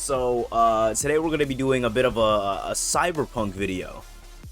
So today we're gonna be doing a bit of a Cyberpunk video.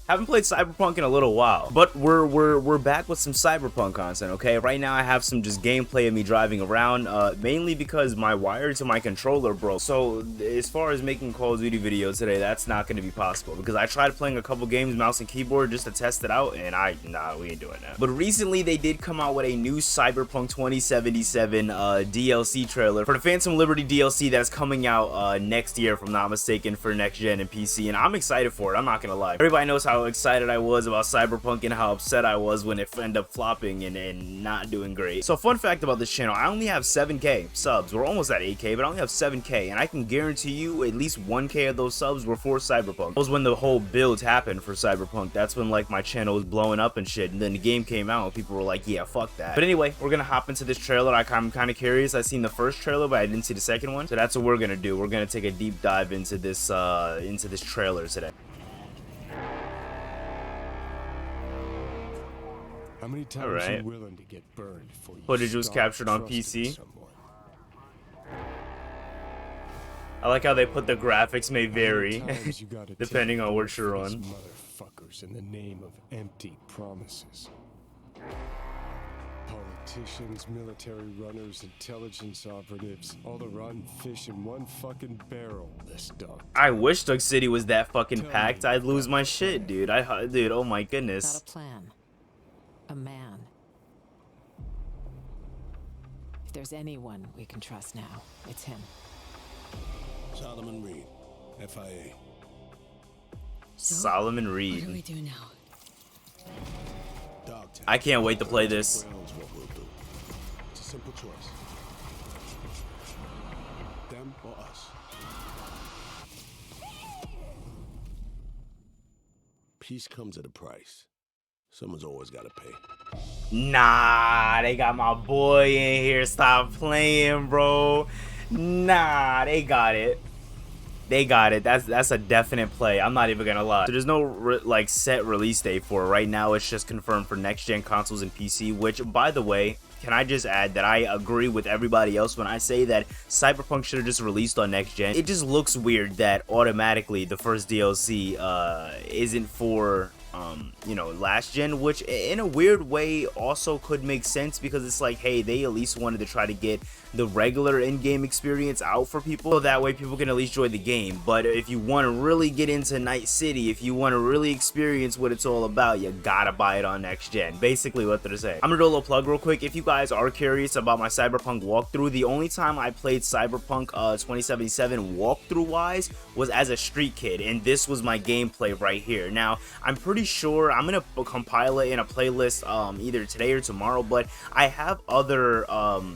Haven't played Cyberpunk in a little while, but we're back with some Cyberpunk content. Okay, right now I have some just gameplay of me driving around, mainly because my wire to my controller broke. So as far as making Call of Duty videos today, that's not going to be possible because I tried playing a couple games mouse and keyboard just to test it out, and nah, we ain't doing that. But recently they did come out with a new Cyberpunk 2077 DLC trailer for the Phantom Liberty DLC that's coming out next year, if I'm not mistaken, for next gen and PC, and I'm excited for it. I'm not gonna lie. Everybody knows how excited I was about Cyberpunk and how upset I was when it ended up flopping and not doing great. So fun fact about this channel, I only have 7k subs. We're almost at 8k, but I only have 7k, and I can guarantee you at least 1k of those subs were for Cyberpunk. That was when the whole builds happened for Cyberpunk. That's when like my channel was blowing up and shit, and then the game came out and people were like, yeah, fuck that. But anyway, we're gonna hop into this trailer. I'm kind of curious. I seen the first trailer, but I didn't see the second one, so that's what we're gonna do. We're gonna take a deep dive into this trailer today. How many times are you willing to get burned before you Footage was captured on PC. I like how they put the graphics may vary depending on what you're on. Motherfuckers in the name of empty promises. Politicians, military runners, intelligence operatives, all to run fish in one fucking barrel. This dog. I wish Duck City was that fucking packed. I'd lose my shit, dude. Dude, oh my goodness. Got a plan. A man. If there's anyone we can trust now, it's him. Solomon Reed, FIA. Solomon Reed. What do we do now? I can't wait to play this. It's a simple choice. Them or us. Peace comes at a price. Someone's always got to pay. Nah, they got my boy in here. Stop playing, bro. Nah, they got it. They got it. That's a definite play. I'm not even gonna lie. So there's no like set release date for it. Right now it's just confirmed for next gen consoles and PC, which, by the way, can I just add that I agree with everybody else when I say that Cyberpunk should have just released on next gen. It just looks weird that automatically the first DLC isn't for you know, last gen, which in a weird way also could make sense because it's like, hey, they at least wanted to try to get the regular in-game experience out for people so that way people can at least enjoy the game. But if you want to really get into Night City, if you want to really experience what it's all about, you gotta buy it on next gen. Basically what they're saying. I'm gonna do a little plug real quick. If you guys are curious about my Cyberpunk walkthrough, the only time I played Cyberpunk 2077 walkthrough wise was as a street kid, and this was my gameplay right here. Now I'm pretty sure I'm gonna compile it in a playlist either today or tomorrow, but I have other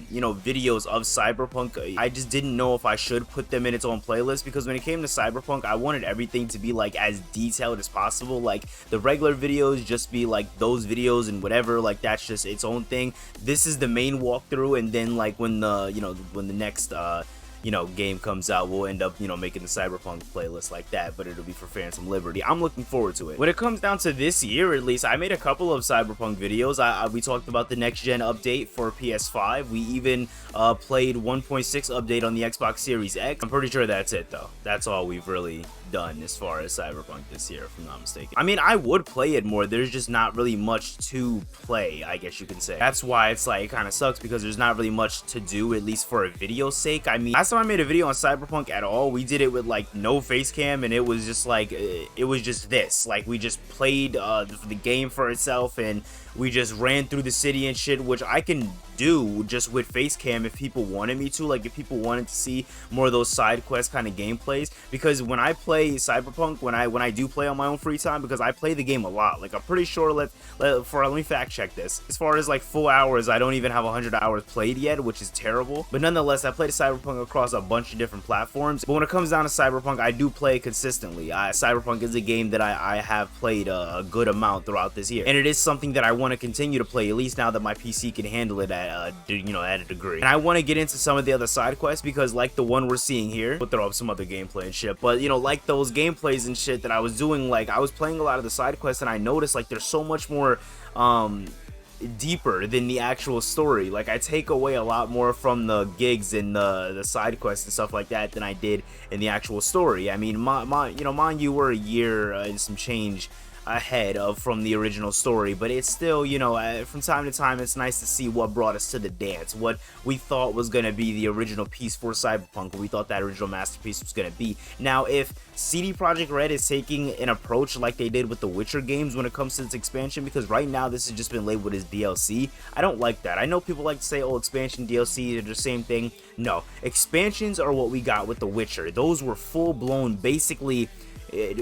you know, videos of Cyberpunk. I just didn't know if I should put them in its own playlist because when it came to Cyberpunk, I wanted everything to be like as detailed as possible. Like the regular videos just be like those videos and whatever, like that's just its own thing. This is the main walkthrough, and then like when the, you know, when the next you know, game comes out, we'll end up, you know, making the Cyberpunk playlist like that, but it'll be for Phantom Liberty. I'm looking forward to it. When it comes down to this year, at least, I made a couple of Cyberpunk videos. We talked about the next gen update for PS5. We even played 1.6 update on the Xbox Series X. I'm pretty sure that's it though. That's all we've really done as far as Cyberpunk this year, if I'm not mistaken. I mean, I would play it more. There's just not really much to play, I guess you can say. That's why it's like, it kind of sucks because there's not really much to do, at least for a video's sake. I mean, last time I made a video on Cyberpunk at all, we did it with like no face cam, and it was just like, it was just this. Like, we just played the game for itself, and we just ran through the city and shit, which I can do just with face cam if people wanted me to, like if people wanted to see more of those side quest kind of gameplays. Because when I play Cyberpunk, when I do play on my own free time, because I play the game a lot, like I'm pretty sure, let me fact check this, as far as like full hours, I don't even have 100 hours played yet, which is terrible. But nonetheless, I played Cyberpunk across a bunch of different platforms. But when it comes down to Cyberpunk, I do play consistently. Cyberpunk is a game that I have played a good amount throughout this year, and it is something that I want to continue to play, at least now that my PC can handle it at you know, at a degree. And I want to get into some of the other side quests, because like the one we're seeing here, we'll throw up some other gameplay and shit, but you know, like those gameplays and shit that I was doing, like I was playing a lot of the side quests, and I noticed like there's so much more deeper than the actual story. Like, I take away a lot more from the gigs and the side quests and stuff like that than I did in the actual story. I mean, you know, mind you, we're a year and some change ahead of from the original story, but it's still, you know, from time to time it's nice to see what brought us to the dance, what we thought was going to be the original piece for Cyberpunk, what we thought that original masterpiece was going to be. Now, if CD Projekt Red is taking an approach like they did with the Witcher games when it comes to its expansion, because right now this has just been labeled as DLC, I don't like that. I know people like to say, oh, expansion, DLC, they're the same thing. No, expansions are what we got with the Witcher. Those were full-blown, basically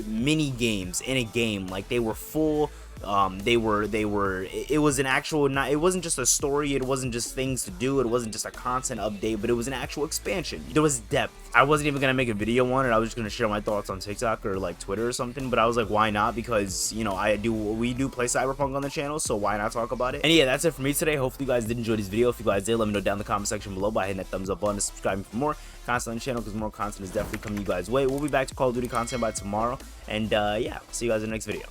mini games in a game. Like, they were full, it was an actual, it wasn't just a story, it wasn't just things to do, it wasn't just a content update, but it was an actual expansion. There was depth. I wasn't even gonna make a video on it. I was just gonna share my thoughts on TikTok or like Twitter or something, but I was like, why not? Because, you know, we do play Cyberpunk on the channel, so why not talk about it? And yeah, that's it for me today. Hopefully you guys did enjoy this video. If you guys did, let me know down in the comment section below by hitting that thumbs up button and subscribing for more content on the channel, because more content is definitely coming you guys' way. We'll be back to Call of Duty content by tomorrow, and yeah, see you guys in the next video.